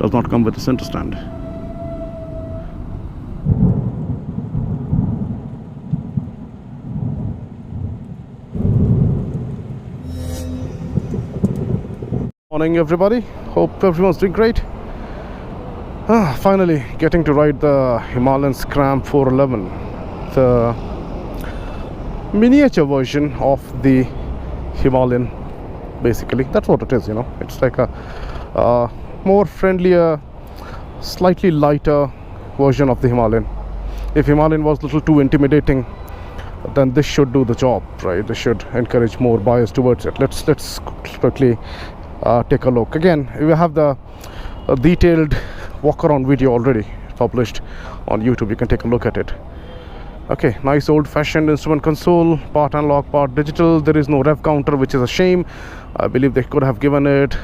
Does not come with a center stand. Morning everybody, hope everyone's doing great. Finally getting to ride the Himalayan Scram 411, the miniature version of the Himalayan. Basically that's what it is, you know. It's like a more friendlier, slightly lighter version of the Himalayan. If Himalayan was a little too intimidating, then this should do the job, right? This should encourage more buyers towards it. Let's quickly take a look. Again, we have the detailed walk around video already published on YouTube. You can take a look at it. Okay, nice old-fashioned instrument console, part analog, part digital. There is no rev counter, which is a shame. I believe they could have given it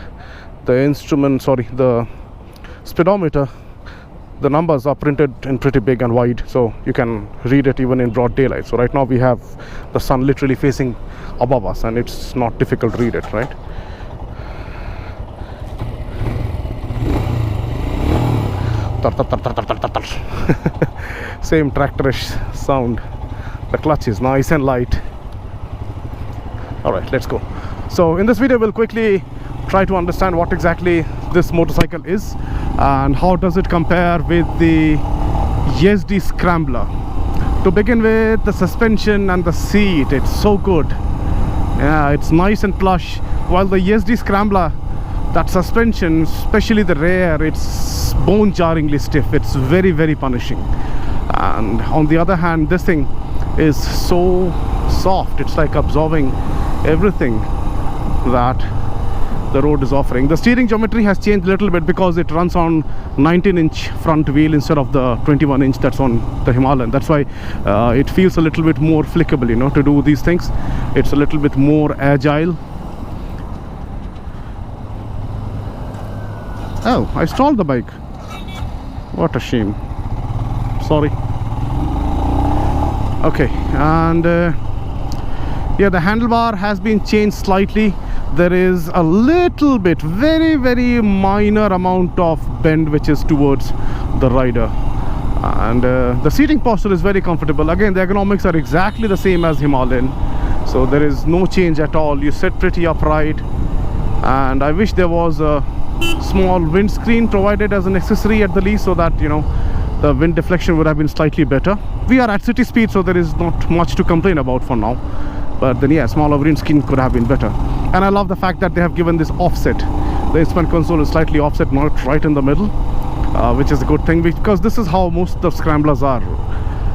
the speedometer. The numbers are printed in pretty big and wide, so you can read it even in broad daylight. So right now we have the sun literally facing above us, and it's not difficult to read it, right? Same tractorish sound. The clutch is nice and light. All right, let's go. So in this video we'll quickly try to understand what exactly this motorcycle is and how does it compare with the Yezdi Scrambler. To begin with, the suspension and the seat, it's so good. Yeah, it's nice and plush. While the Yezdi Scrambler, that suspension, especially the rear, it's bone-jarringly stiff. It's very, very punishing. And on the other hand, this thing is so soft. It's like absorbing everything that the road is offering. The steering geometry has changed a little bit because it runs on 19-inch front wheel instead of the 21-inch that's on the Himalayan. That's why it feels a little bit more flickable, you know, to do these things. It's a little bit more agile. Oh, I stalled the bike. What a shame. Sorry. Okay, and yeah, the handlebar has been changed slightly. There is a little bit, very, very minor amount of bend which is towards the rider. And the seating posture is very comfortable. Again, the ergonomics are exactly the same as Himalayan. So there is no change at all. You sit pretty upright. And I wish there was a small windscreen provided as an accessory at the least, so that, you know, the wind deflection would have been slightly better. We are at city speed, so there is not much to complain about for now. But then yeah, smaller windscreen could have been better. And I love the fact that they have given this offset. The instrument console is slightly offset, not right in the middle, which is a good thing, because this is how most of Scramblers are.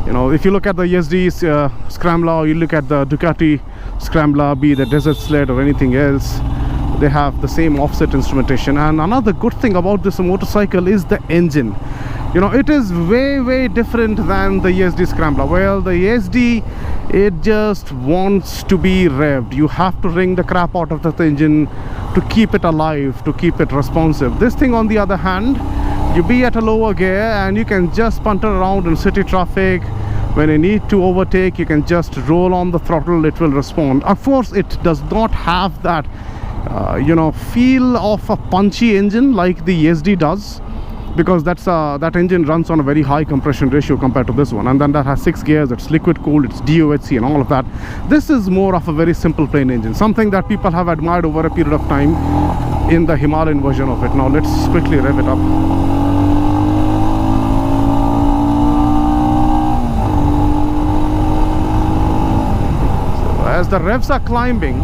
You know, if you look at the Yezdi Scrambler, or you look at the Ducati Scrambler, be the Desert Sled or anything else, they have the same offset instrumentation. And another good thing about this motorcycle is the engine. You know, it is way, way different than the Yezdi Scrambler. Well, the Yezdi, it just wants to be revved. You have to wring the crap out of the engine to keep it alive, to keep it responsive. This thing, on the other hand, you be at a lower gear and you can just punt around in city traffic. When you need to overtake, you can just roll on the throttle, it will respond. Of course, it does not have that you know, feel of a punchy engine like the Yezdi does, because that engine runs on a very high compression ratio compared to this one, and then that has 6 gears, it's liquid cooled, it's DOHC and all of that. This is more of a very simple plain engine, something that people have admired over a period of time in the Himalayan version of it. Now let's quickly rev it up. So as the revs are climbing,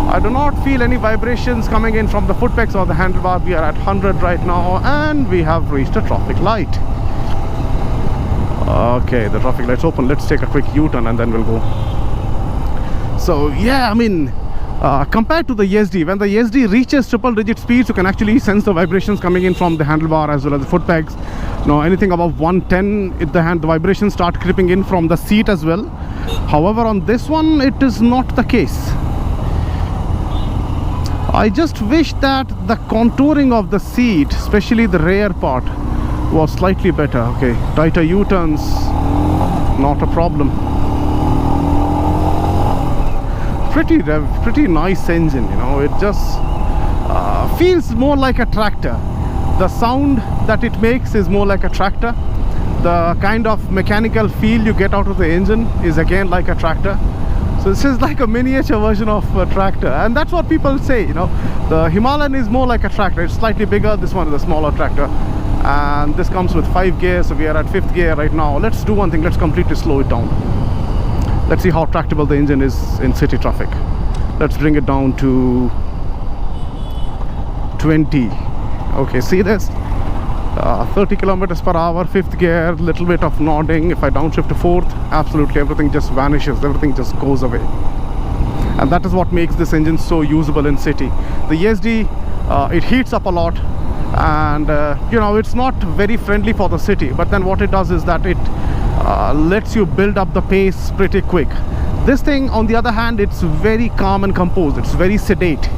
I do not feel any vibrations coming in from the foot pegs or the handlebar. We are at 100 right now, and we have reached a traffic light. Okay, the traffic light's open. Let's take a quick U-turn and then we'll go. So yeah, I mean, compared to the Yezdi, when the Yezdi reaches triple-digit speeds, you can actually sense the vibrations coming in from the handlebar as well as the foot pegs. Now anything above 110, the vibrations start creeping in from the seat as well. However, on this one, it is not the case. I just wish that the contouring of the seat, especially the rear part, was slightly better. Okay, tighter U-turns, not a problem. Pretty nice engine, you know. It just feels more like a tractor The sound that it makes is more like a tractor. The kind of mechanical feel you get out of the engine is again like a tractor. So this is like a miniature version of a tractor, and that's what people say, you know. The Himalayan is more like a tractor. It's slightly bigger. This one is a smaller tractor, and this comes with 5 gears. So we are at 5th gear right now. Let's do one thing. Let's completely slow it down. Let's see how tractable the engine is in city traffic. Let's bring it down to 20. Okay, see this? 30 kilometers per hour, 5th gear, little bit of nodding. If I downshift to 4th, absolutely everything just vanishes, everything just goes away. And that is what makes this engine so usable in city. The Yezdi, it heats up a lot, and you know, it's not very friendly for the city, but then what it does is that it lets you build up the pace pretty quick. This thing, on the other hand, it's very calm and composed. It's very sedate.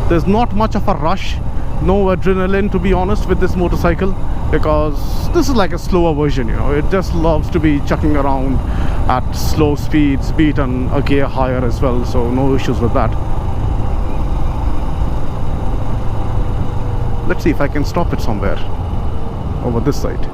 There's not much of a rush, no adrenaline, to be honest, with this motorcycle, because this is like a slower version, you know. It just loves to be chucking around at slow speeds, be it on a gear higher as well, so no issues with that. Let's see if I can stop it somewhere over this side.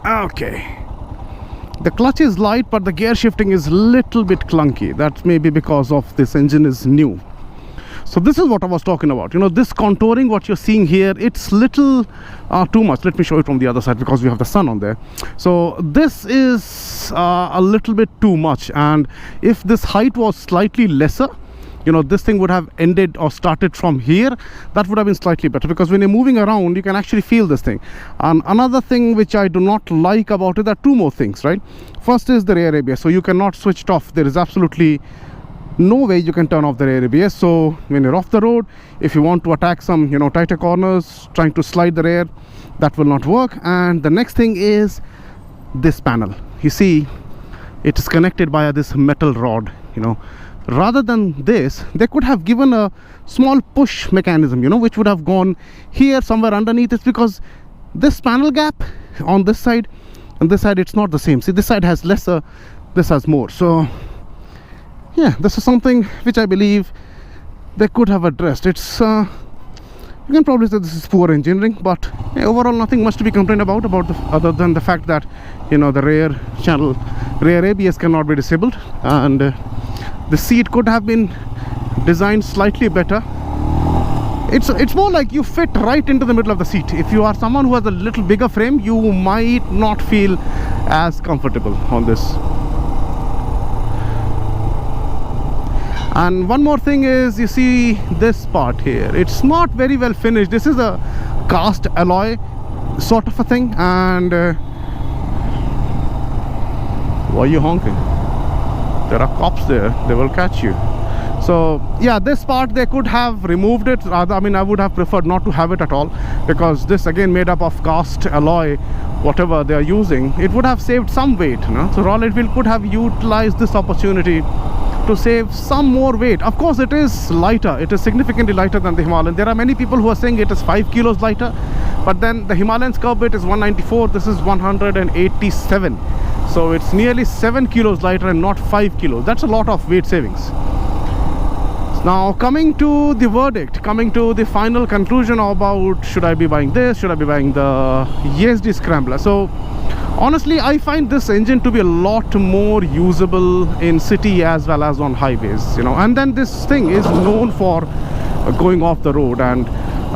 Okay, the clutch is light, but the gear shifting is little bit clunky. That's maybe because of this engine is new. So this is what I was talking about, you know, this contouring, what you're seeing here, it's little too much. Let me show it from the other side, because we have the sun on there. So this is a little bit too much, and if this height was slightly lesser, you know, this thing would have ended or started from here. That would have been slightly better, because when you're moving around, you can actually feel this thing. And another thing which I do not like about it, there are two more things, right? First is the rear ABS. So you cannot switch it off. There is absolutely no way you can turn off the rear ABS. So when you're off the road, if you want to attack some, you know, tighter corners, trying to slide the rear, that will not work. And the next thing is this panel. You see, it is connected via this metal rod, you know. Rather than this, they could have given a small push mechanism, you know, which would have gone here somewhere underneath. It's because this panel gap on this side and this side, it's not the same. See, this side has lesser, this has more. So yeah, this is something which I believe they could have addressed. It's you can probably say this is poor engineering, but yeah, overall nothing much to be complained about other than the fact that, you know, the rear ABS cannot be disabled, and the seat could have been designed slightly better. It's more like you fit right into the middle of the seat. If you are someone who has a little bigger frame, you might not feel as comfortable on this. And one more thing is, you see this part here, it's not very well finished. This is a cast alloy sort of a thing, and why are you honking? There are cops there, they will catch you. So yeah, this part they could have removed it. Rather, I mean, I would have preferred not to have it at all, because this again made up of cast alloy, whatever they are using, it would have saved some weight, you know? So Royal Enfield could have utilized this opportunity to save some more weight. Of course, it is lighter, it is significantly lighter than the Himalayan. There are many people who are saying it is 5 kilos lighter, but then the Himalayan's curb weight is 194, this is 187. So it's nearly 7 kilos lighter and not 5 kilos. That's a lot of weight savings. Now coming to the verdict, coming to the final conclusion about should I be buying this, should I be buying the Yezdi Scrambler. So honestly, I find this engine to be a lot more usable in city as well as on highways, you know. And then this thing is known for going off the road, and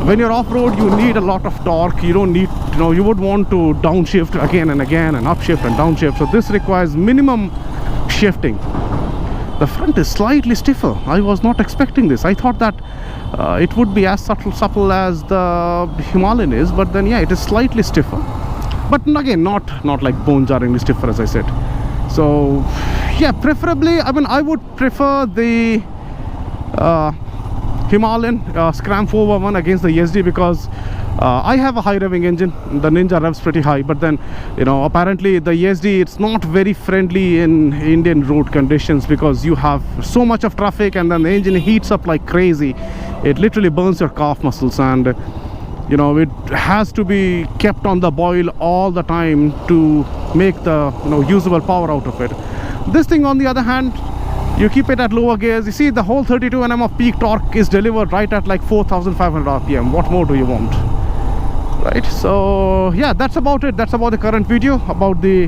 when you're off-road, you need a lot of torque. You don't need, you know, you would want to downshift again and again and upshift and downshift. So this requires minimum shifting. The front is slightly stiffer. I was not expecting this. I thought that it would be as supple as the Himalayan is, but then yeah, it is slightly stiffer. But again, not like bone-jarringly stiffer, as I said. So yeah, preferably, I mean, I would prefer the Himalayan Scram 4x1 against the Yezdi, because I have a high revving engine. The Ninja revs pretty high, but then, you know, apparently the Yezdi, it's not very friendly in Indian road conditions because you have so much of traffic and then the engine heats up like crazy. It literally burns your calf muscles, and you know, it has to be kept on the boil all the time to make the, you know, usable power out of it. This thing, on the other hand, you keep it at lower gears, you see the whole 32 Nm of peak torque is delivered right at like 4,500 rpm. What more do you want, right? So yeah, that's about it. That's about the current video about the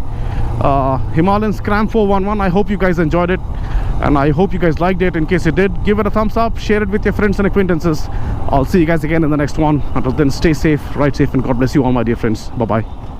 Himalayan Scram 411. I hope you guys enjoyed it, and I hope you guys liked it. In case you did, give it a thumbs up, share it with your friends and acquaintances. I'll see you guys again in the next one. Until then, stay safe, ride safe, and God bless you all, my dear friends. Bye bye.